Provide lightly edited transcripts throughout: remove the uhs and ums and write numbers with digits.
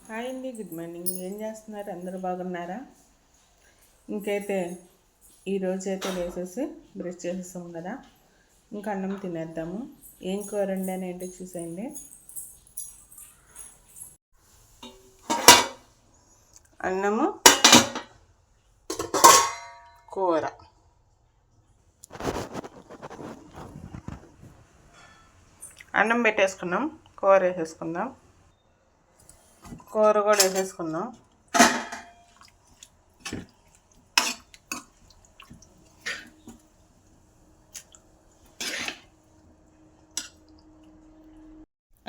Hi అండి, good morning. ఏం చేస్తున్నారు? అందరూ బాగున్నారా? ఇంకైతే ఈరోజు అయితే వేసేసి బ్రష్ చేసేసాం కదా, ఇంకా అన్నం తినేద్దాము. ఏం కూర వండాను ఏంటో చూసేయండి. అన్నము కూర. అన్నం పెట్టేసుకున్నాం, కూర వేసేసుకుందాం. కూర కూడా వేసేసుకుందాం.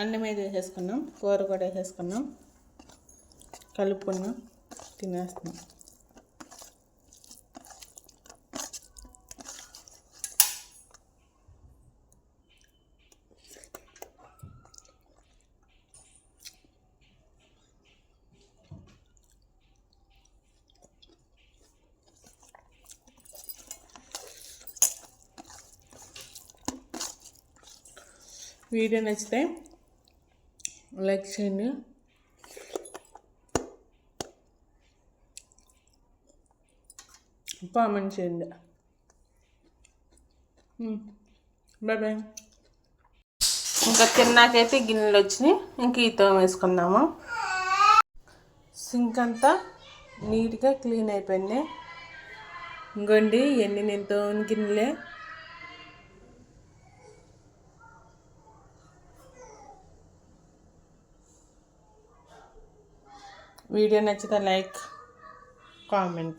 అన్నం అయితే వేసేసుకున్నాం, కూర కూడా వేసేసుకున్నాం, కలుపుకున్నాం, తినేస్తున్నాం. వీడియో నచ్చితే లైక్ చేయండి, కామెంట్ చేయండి. Bye bye. ఇంకా తిన్నాకైతే గిన్నెలు వచ్చినాయి, ఇంక ఈతో వేసుకుందాము. సింక్ అంతా నీట్గా క్లీన్ అయిపోయింది. ఇంకోండి ఎన్ని నేను తోని గిన్నెలే. వీడియో నచ్చితే లైక్, కామెంట్.